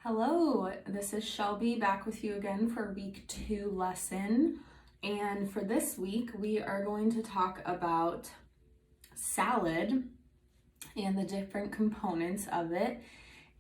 Hello, this is Shelby back with you again for week 2 lesson. And for this week, we are going to talk about salad and the different components of it.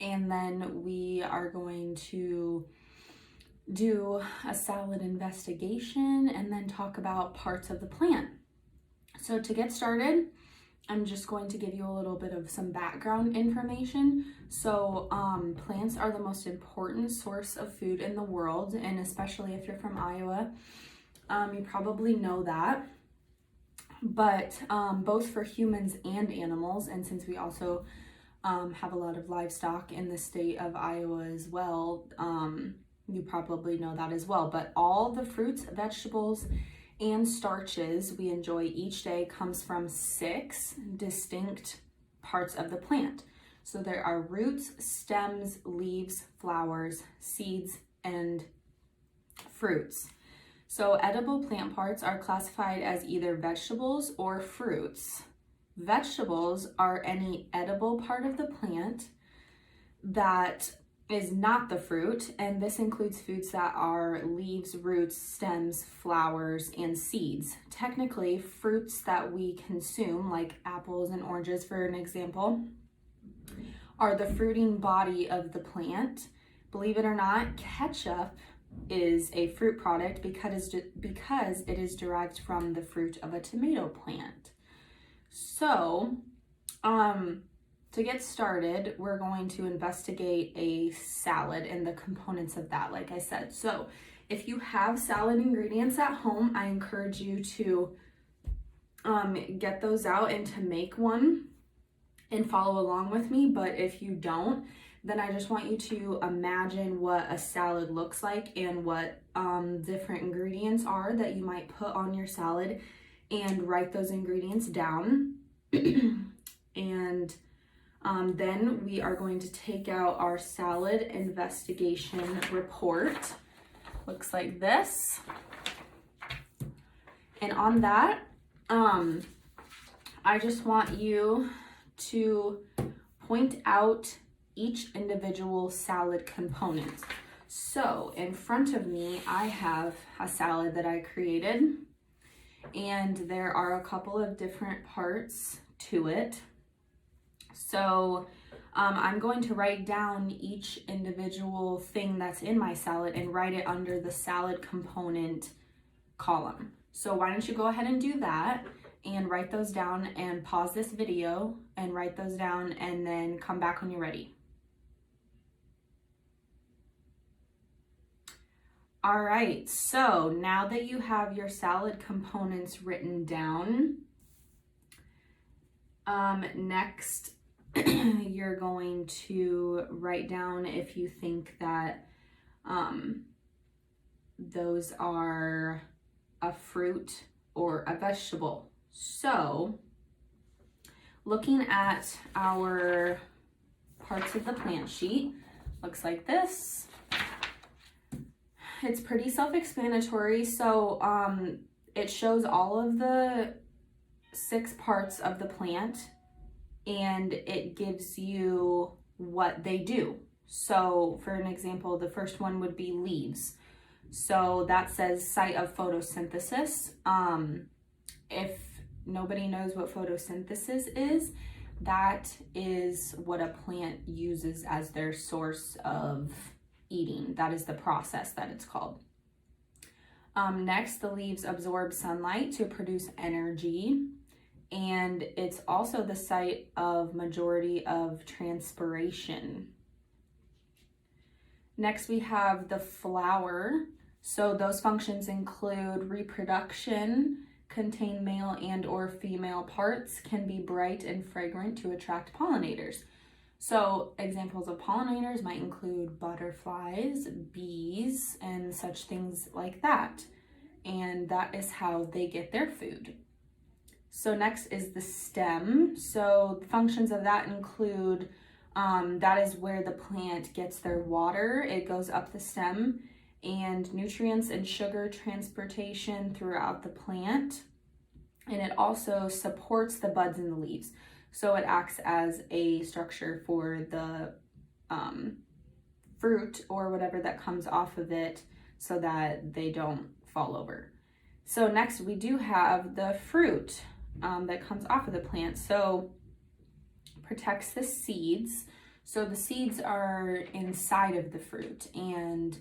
And then we are going to do a salad investigation and then talk about parts of the plant. So to get started, I'm just going to give you a little bit of some background information. So plants are the most important source of food in the world, and especially if you're from Iowa, you probably know that. But both for humans and animals, and since we also have a lot of livestock in the state of Iowa as well, you probably know that as well. But all the fruits, vegetables, and starches we enjoy each day comes from 6 distinct parts of the plant. So there are roots, stems, leaves, flowers, seeds, and fruits. So edible plant parts are classified as either vegetables or fruits. Vegetables are any edible part of the plant that is not the fruit, and this includes foods that are leaves, roots, stems, flowers, and seeds. Technically, fruits that we consume, like apples and oranges for an example, are the fruiting body of the plant. Believe it or not, ketchup is a fruit product because it is derived from the fruit of a tomato plant. So, to get started, we're going to investigate a salad and the components of that, like I said. So if you have salad ingredients at home, I encourage you to get those out and to make one and follow along with me. But if you don't, then I just want you to imagine what a salad looks like and what different ingredients are that you might put on your salad, and write those ingredients down. And then we are going to take out our salad investigation report. Looks like this. And on that, I just want you to point out each individual salad component. So in front of me, I have a salad that I created, and there are a couple of different parts to it. So I'm going to write down each individual thing that's in my salad and write it under the salad component column. So why don't you go ahead and do that and write those down, and pause this video and write those down, and then come back when you're ready. All right, so now that you have your salad components written down, next you're going to write down if you think that those are a fruit or a vegetable. So looking at our parts of the plant sheet, looks like this. It's pretty self-explanatory. So it shows all of the 6 parts of the plant, and it gives you what they do. So for an example, the first one would be leaves. So that says site of photosynthesis. If nobody knows what photosynthesis is, that is what a plant uses as their source of eating. That is the process that it's called. Next, the leaves absorb sunlight to produce energy, and it's also the site of majority of transpiration. Next, we have the flower. So those functions include reproduction, contain male and or female parts, can be bright and fragrant to attract pollinators. So examples of pollinators might include butterflies, bees, and such things like that. And that is how they get their food. So next is the stem. So the functions of that include, that is where the plant gets their water. It goes up the stem, and nutrients and sugar transportation throughout the plant. And it also supports the buds and the leaves. So it acts as a structure for the fruit or whatever that comes off of it so that they don't fall over. So next we do have the fruit that comes off of the plant. So protects the seeds. So the seeds are inside of the fruit, and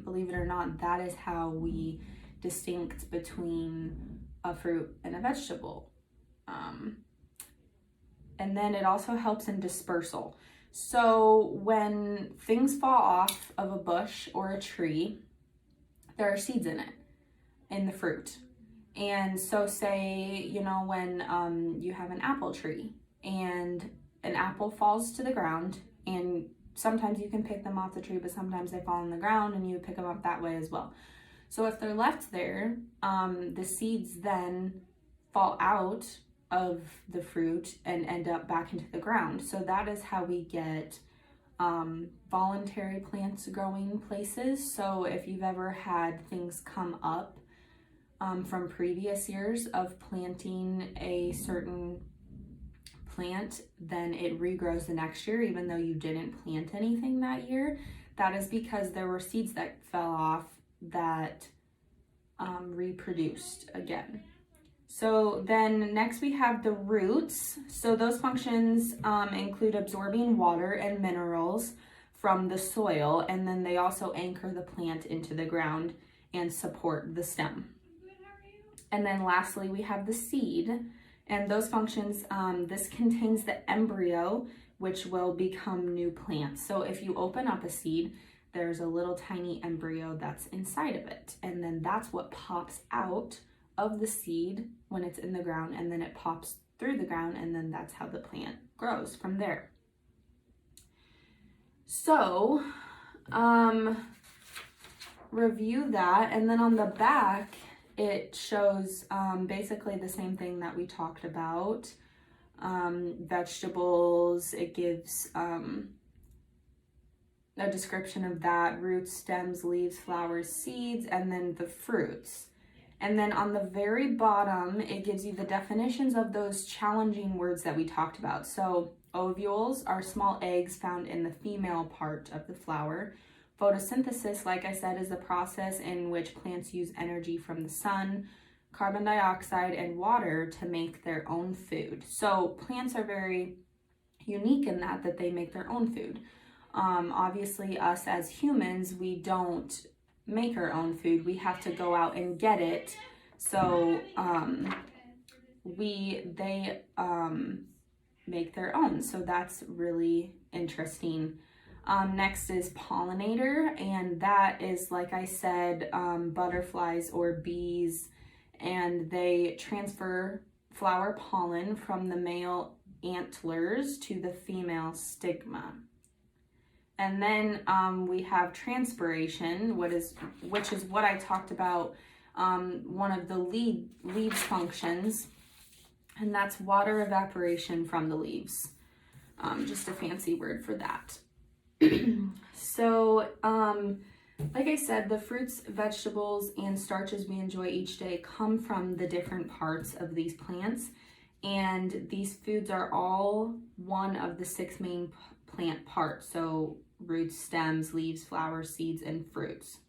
believe it or not, that is how we distinct between a fruit and a vegetable. And then it also helps in dispersal. So when things fall off of a bush or a tree, there are seeds in it, in the fruit. And so say, you know, when you have an apple tree and an apple falls to the ground, and sometimes you can pick them off the tree, but sometimes they fall on the ground and you pick them up that way as well. So if they're left there, the seeds then fall out of the fruit and end up back into the ground. So that is how we get voluntary plants growing places. So if you've ever had things come up from previous years of planting a certain plant, then it regrows the next year, even though you didn't plant anything that year. That is because there were seeds that fell off that reproduced again. So then next we have the roots. So those functions include absorbing water and minerals from the soil, and then they also anchor the plant into the ground and support the stem. And then lastly, we have the seed, and those functions, this contains the embryo, which will become new plants. So if you open up a seed, there's a little tiny embryo that's inside of it, and then that's what pops out of the seed when it's in the ground, and then it pops through the ground, and then that's how the plant grows from there. So review that, and then on the back it shows basically the same thing that we talked about. Vegetables, it gives a description of that, roots, stems, leaves, flowers, seeds, and then the fruits. And then on the very bottom, it gives you the definitions of those challenging words that we talked about. So ovules are small eggs found in the female part of the flower. Photosynthesis, like I said, is the process in which plants use energy from the sun, carbon dioxide, and water to make their own food. So plants are very unique in that they make their own food. Obviously, us as humans, we don't make our own food. We have to go out and get it. So they make their own. So that's really interesting. Next is pollinator, and that is, like I said, butterflies or bees, and they transfer flower pollen from the male antlers to the female stigma. And then we have transpiration, which is what I talked about, one of the leaves functions, and that's water evaporation from the leaves. Just a fancy word for that. So, like I said, the fruits, vegetables, and starches we enjoy each day come from the different parts of these plants, and these foods are all one of the 6 main plant parts. So roots, stems, leaves, flowers, seeds, and fruits.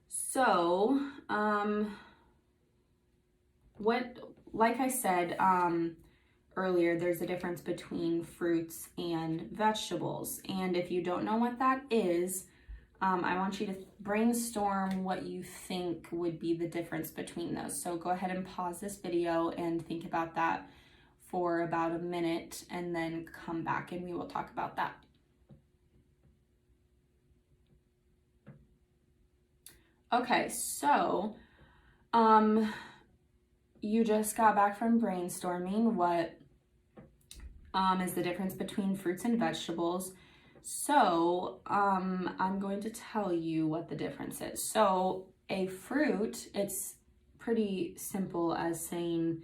So, like I said earlier, there's a difference between fruits and vegetables. And if you don't know what that is, I want you to brainstorm what you think would be the difference between those. So go ahead and pause this video and think about that for about a minute, and then come back and we will talk about that. Okay, so you just got back from brainstorming what is the difference between fruits and vegetables. So I'm going to tell you what the difference is. So a fruit, it's pretty simple as saying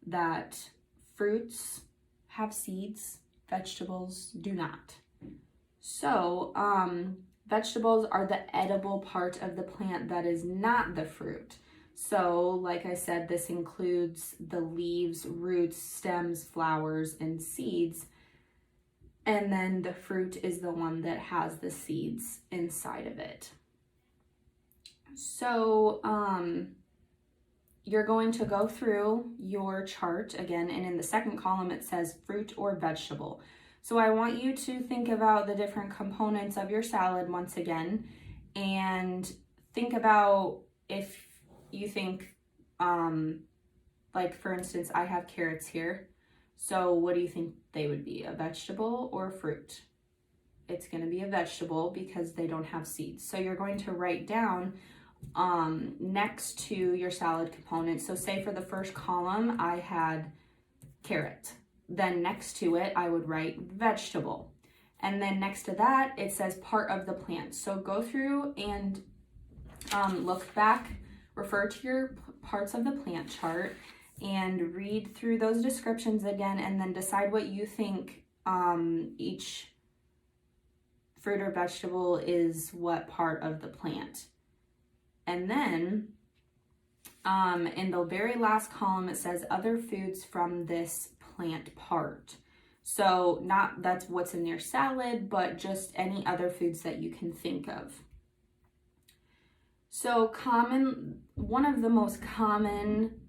that fruits have seeds, vegetables do not. So vegetables are the edible part of the plant that is not the fruit. So, like I said, this includes the leaves, roots, stems, flowers, and seeds. and then the fruit is the one that has the seeds inside of it. So you're going to go through your chart again, and in the second column it says fruit or vegetable. So I want you to think about the different components of your salad once again, and think about if you think, like for instance, I have carrots here. So what do you think they would be, a vegetable or fruit? It's going to be a vegetable because they don't have seeds. So you're going to write down next to your salad components. So say for the first column, I had carrot. Then next to it, I would write vegetable. And then next to that, it says part of the plant. So go through and look back, refer to your parts of the plant chart, and read through those descriptions again, and then decide what you think each fruit or vegetable is what part of the plant. And then in the very last column, it says other foods from this plant part. So not that's what's in your salad, but just any other foods that you can think of. So one of the most common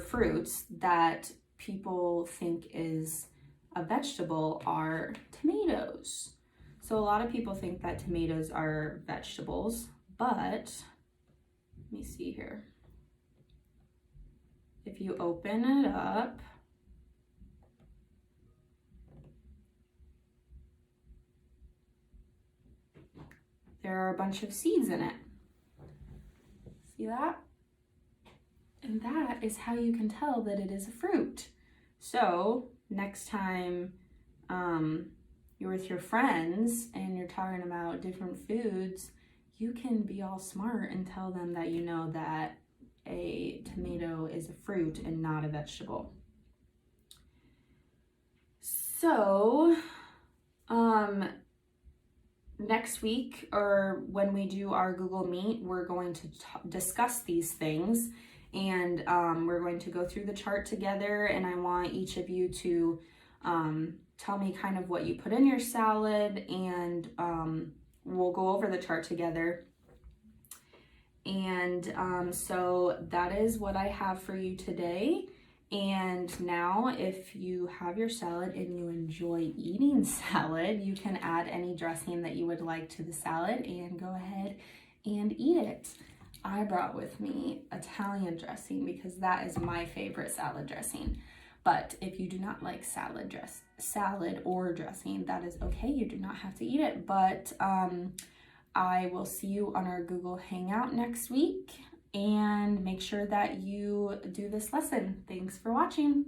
fruits that people think is a vegetable are tomatoes. So a lot of people think that tomatoes are vegetables, but let me see here. If you open it up, there are a bunch of seeds in it. See that? And that is how you can tell that it is a fruit. So next time you're with your friends and you're talking about different foods, you can be all smart and tell them that you know that a tomato is a fruit and not a vegetable. So next week, or when we do our Google Meet, we're going to discuss these things, and we're going to go through the chart together, and I want each of you to tell me kind of what you put in your salad, and we'll go over the chart together. And so that is what I have for you today. And now if you have your salad and you enjoy eating salad, you can add any dressing that you would like to the salad and go ahead and eat it. I brought with me Italian dressing because that is my favorite salad dressing. But if you do not like salad or dressing, that is okay. You do not have to eat it. But I will see you on our Google Hangout next week, and make sure that you do this lesson. Thanks for watching.